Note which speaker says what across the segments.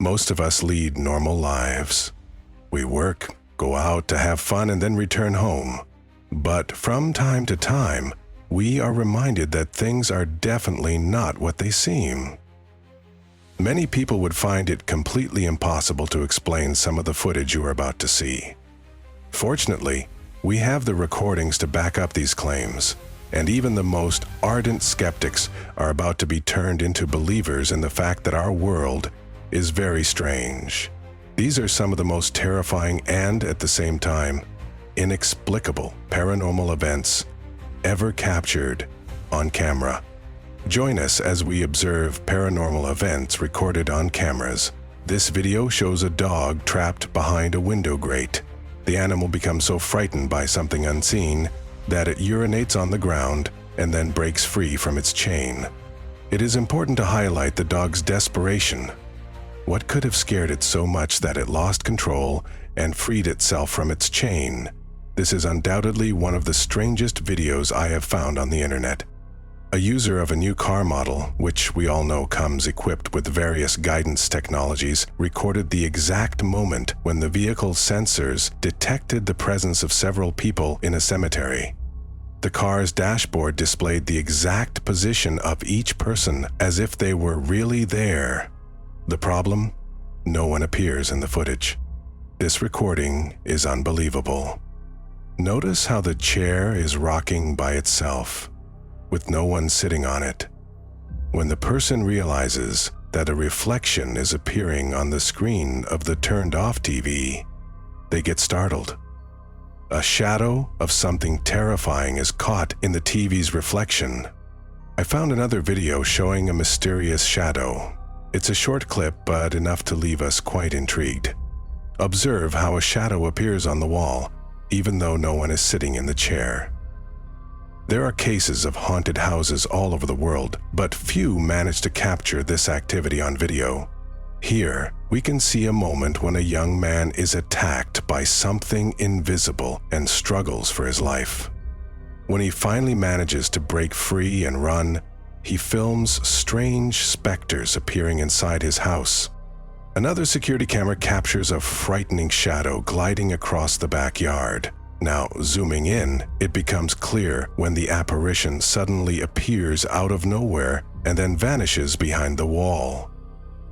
Speaker 1: Most of us lead normal lives. We work, go out to have fun, and then return home. But from time to time, we are reminded that things are definitely not what they seem. Many people would find it completely impossible to explain some of the footage you are about to see. Fortunately, we have the recordings to back up these claims, and even the most ardent skeptics are about to be turned into believers in the fact that our world is very strange. These are some of the most terrifying and, at the same time, inexplicable paranormal events ever captured on camera. Join us as we observe paranormal events recorded on cameras. This video shows a dog trapped behind a window grate. The animal becomes so frightened by something unseen that it urinates on the ground and then breaks free from its chain. It is important to highlight the dog's desperation. What could have scared it so much that it lost control and freed itself from its chain? This is undoubtedly one of the strangest videos I have found on the internet. A user of a new car model, which we all know comes equipped with various guidance technologies, recorded the exact moment when the vehicle's sensors detected the presence of several people in a cemetery. The car's dashboard displayed the exact position of each person as if they were really there. The problem? No one appears in the footage. This recording is unbelievable. Notice how the chair is rocking by itself, with no one sitting on it. When the person realizes that a reflection is appearing on the screen of the turned-off TV, they get startled. A shadow of something terrifying is caught in the TV's reflection. I found another video showing a mysterious shadow. It's a short clip, but enough to leave us quite intrigued. Observe how a shadow appears on the wall, even though no one is sitting in the chair. There are cases of haunted houses all over the world, but few manage to capture this activity on video. Here, we can see a moment when a young man is attacked by something invisible and struggles for his life. When he finally manages to break free and run, he films strange specters appearing inside his house. Another security camera captures a frightening shadow gliding across the backyard. Now, zooming in, it becomes clear when the apparition suddenly appears out of nowhere and then vanishes behind the wall.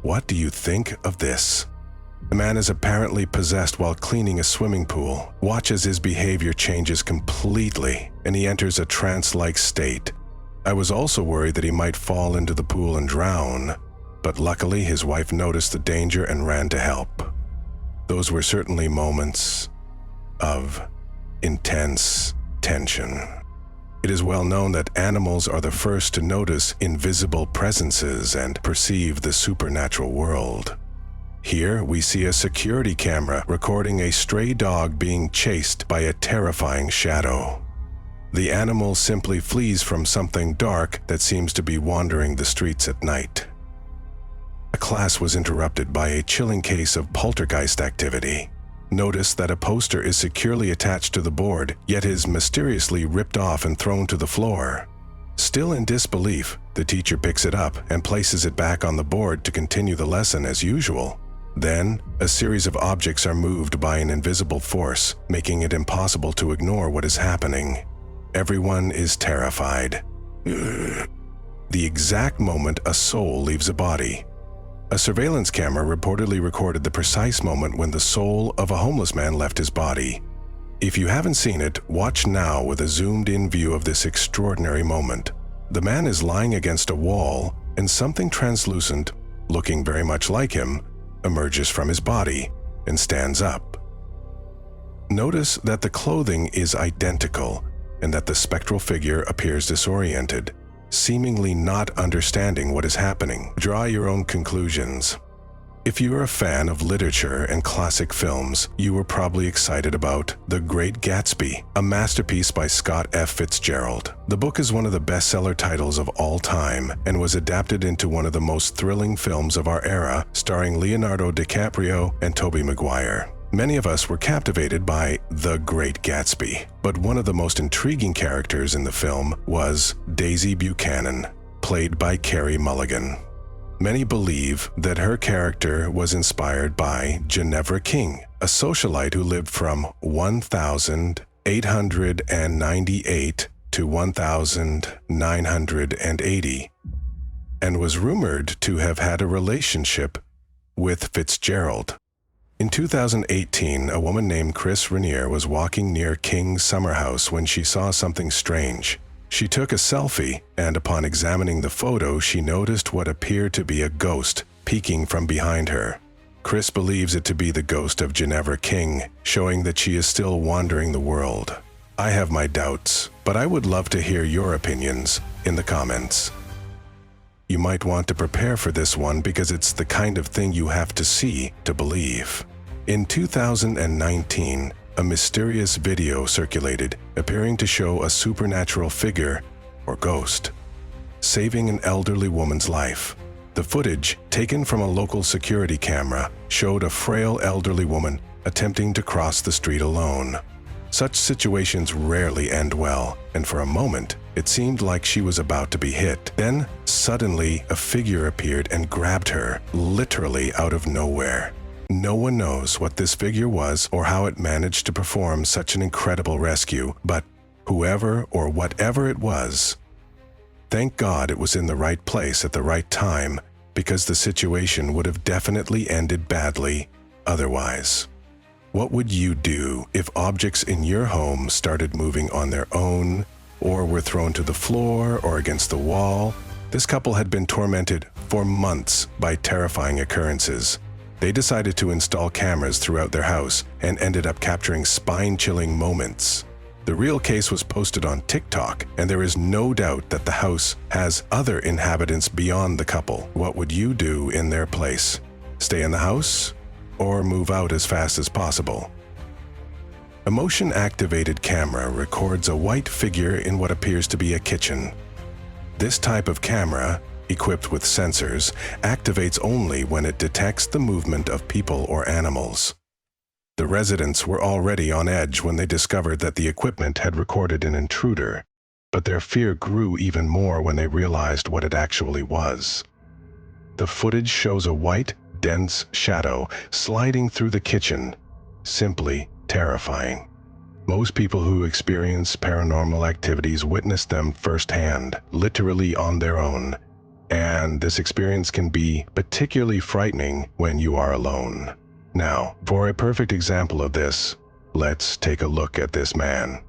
Speaker 1: What do you think of this? The man is apparently possessed while cleaning a swimming pool. Watch as his behavior changes completely and he enters a trance-like state. I was also worried that he might fall into the pool and drown, but luckily his wife noticed the danger and ran to help. Those were certainly moments of intense tension. It is well known that animals are the first to notice invisible presences and perceive the supernatural world. Here we see a security camera recording a stray dog being chased by a terrifying shadow. The animal simply flees from something dark that seems to be wandering the streets at night. A class was interrupted by a chilling case of poltergeist activity. Notice that a poster is securely attached to the board, yet is mysteriously ripped off and thrown to the floor. Still in disbelief, the teacher picks it up and places it back on the board to continue the lesson as usual. Then, a series of objects are moved by an invisible force, making it impossible to ignore what is happening. Everyone is terrified. The exact moment a soul leaves a body. A surveillance camera reportedly recorded the precise moment when the soul of a homeless man left his body. If you haven't seen it, watch now with a zoomed-in view of this extraordinary moment. The man is lying against a wall, and something translucent, looking very much like him, emerges from his body and stands up. Notice that the clothing is identical and that the spectral figure appears disoriented, seemingly not understanding what is happening. Draw your own conclusions. If you are a fan of literature and classic films, you were probably excited about The Great Gatsby, a masterpiece by Scott F. Fitzgerald. The book is one of the bestseller titles of all time and was adapted into one of the most thrilling films of our era, starring Leonardo DiCaprio and Tobey Maguire. Many of us were captivated by The Great Gatsby, but one of the most intriguing characters in the film was Daisy Buchanan, played by Carey Mulligan. Many believe that her character was inspired by Ginevra King, a socialite who lived from 1898 to 1980, and was rumored to have had a relationship with Fitzgerald. In 2018, a woman named Chris Rainier was walking near King's summer house when she saw something strange. She took a selfie, and upon examining the photo, she noticed what appeared to be a ghost peeking from behind her. Chris believes it to be the ghost of Ginevra King, showing that she is still wandering the world. I have my doubts, but I would love to hear your opinions in the comments. You might want to prepare for this one because it's the kind of thing you have to see to believe. In 2019, a mysterious video circulated appearing to show a supernatural figure, or ghost, saving an elderly woman's life. The footage, taken from a local security camera, showed a frail elderly woman attempting to cross the street alone. Such situations rarely end well, and for a moment, it seemed like she was about to be hit. Then, suddenly, a figure appeared and grabbed her, literally out of nowhere. No one knows what this figure was or how it managed to perform such an incredible rescue, but whoever or whatever it was, thank God it was in the right place at the right time, because the situation would have definitely ended badly otherwise. What would you do if objects in your home started moving on their own, or were thrown to the floor or against the wall? This couple had been tormented for months by terrifying occurrences. They decided to install cameras throughout their house and ended up capturing spine-chilling moments. The real case was posted on TikTok, and there is no doubt that the house has other inhabitants beyond the couple. What would you do in their place? Stay in the house or move out as fast as possible? A motion-activated camera records a white figure in what appears to be a kitchen. This type of camera, equipped with sensors, activates only when it detects the movement of people or animals. The residents were already on edge when they discovered that the equipment had recorded an intruder, but their fear grew even more when they realized what it actually was. The footage shows a white, dense shadow sliding through the kitchen, simply terrifying. Most people who experience paranormal activities witness them firsthand, literally on their own. And this experience can be particularly frightening when you are alone. Now, for a perfect example of this, let's take a look at this man.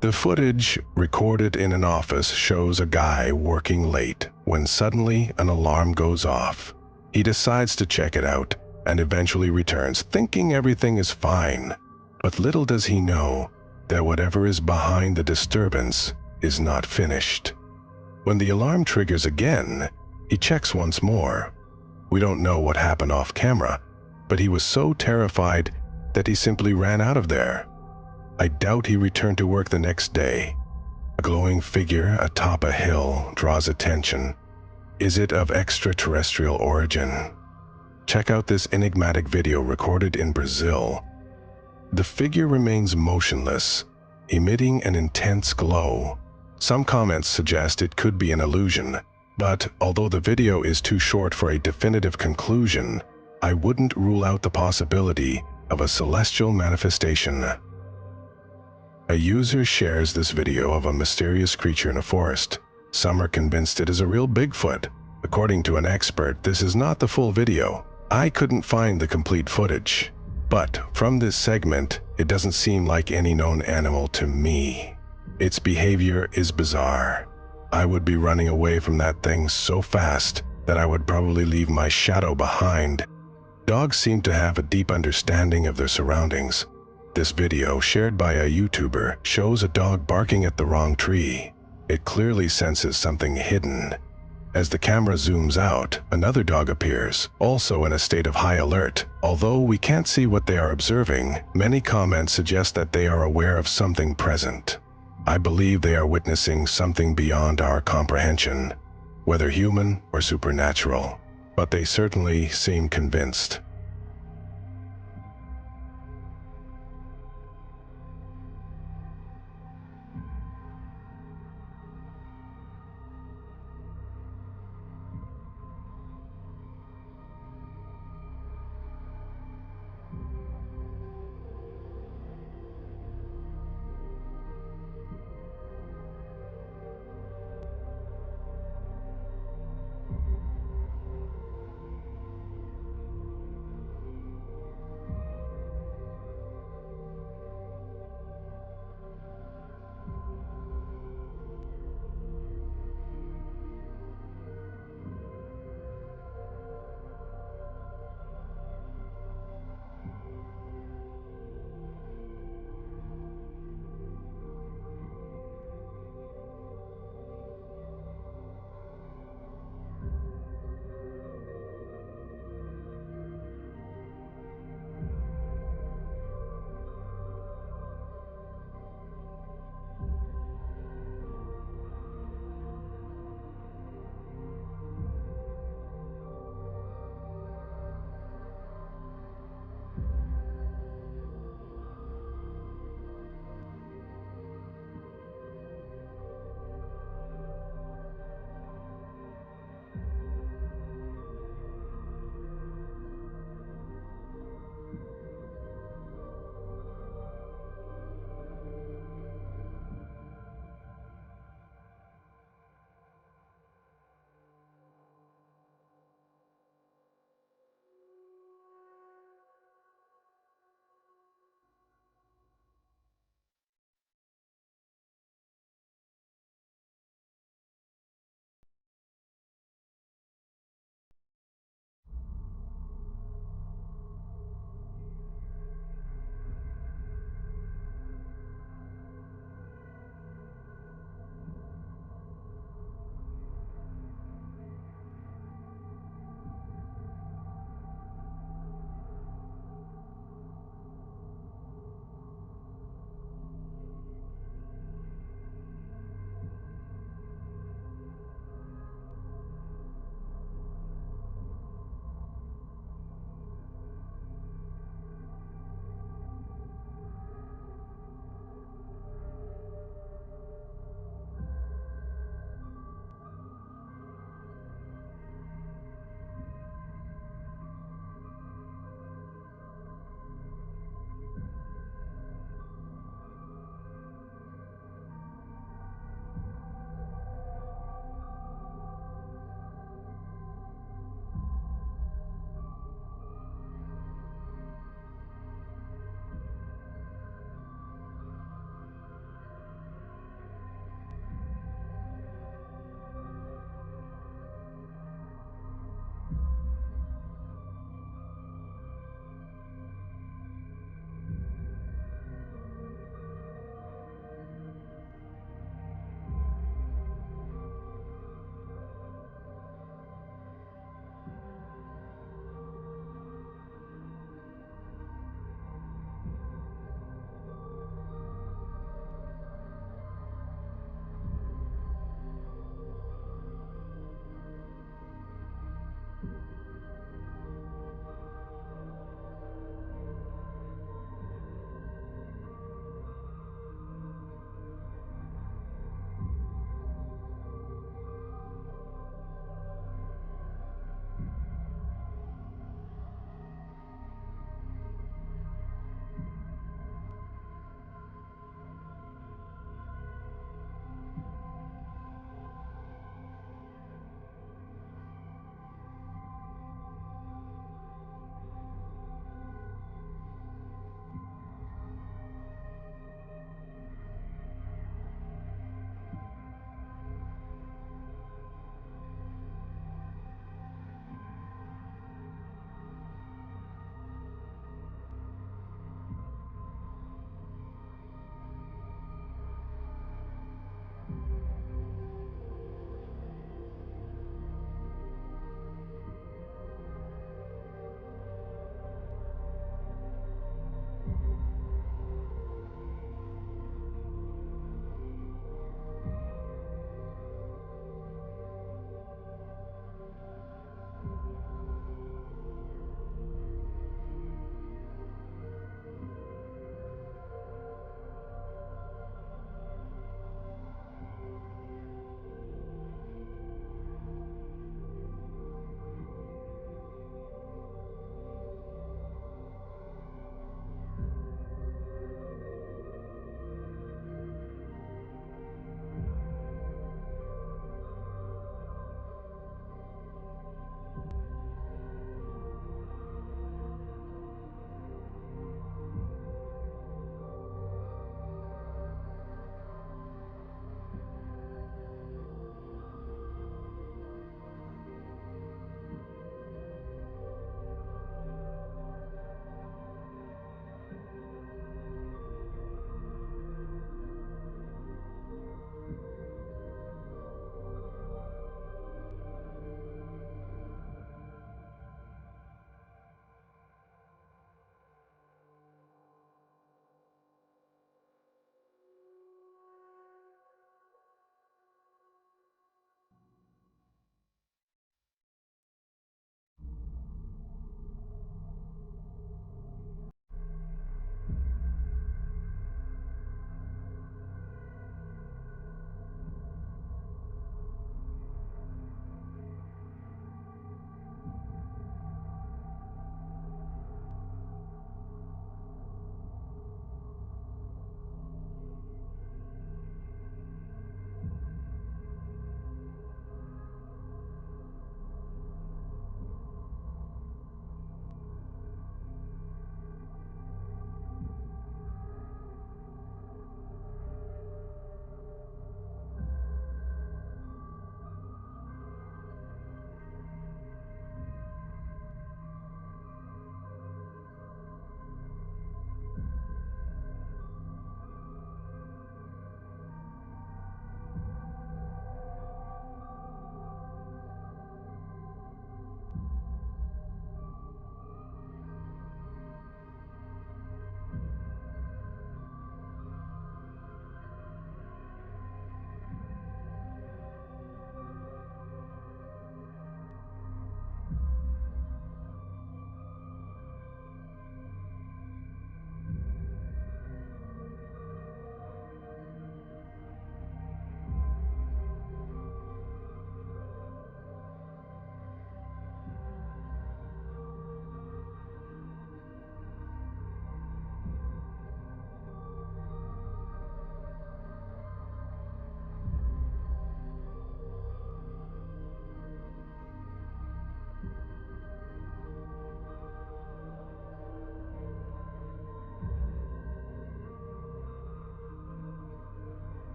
Speaker 1: The footage, recorded in an office, shows a guy working late when suddenly an alarm goes off. He decides to check it out and eventually returns, thinking everything is fine. But little does he know that whatever is behind the disturbance is not finished. When the alarm triggers again, he checks once more. We don't know what happened off camera, but he was so terrified that he simply ran out of there. I doubt he returned to work the next day. A glowing figure atop a hill draws attention. Is it of extraterrestrial origin? Check out this enigmatic video recorded in Brazil. The figure remains motionless, emitting an intense glow. Some comments suggest it could be an illusion, but although the video is too short for a definitive conclusion, I wouldn't rule out the possibility of a celestial manifestation. A user shares this video of a mysterious creature in a forest. Some are convinced it is a real Bigfoot. According to an expert, this is not the full video. I couldn't find the complete footage. But from this segment, it doesn't seem like any known animal to me. Its behavior is bizarre. I would be running away from that thing so fast that I would probably leave my shadow behind. Dogs seem to have a deep understanding of their surroundings. This video, shared by a YouTuber, shows a dog barking at the wrong tree. It clearly senses something hidden. As the camera zooms out, another dog appears, also in a state of high alert. Although we can't see what they are observing, many comments suggest that they are aware of something present. I believe they are witnessing something beyond our comprehension, whether human or supernatural, but they certainly seem convinced.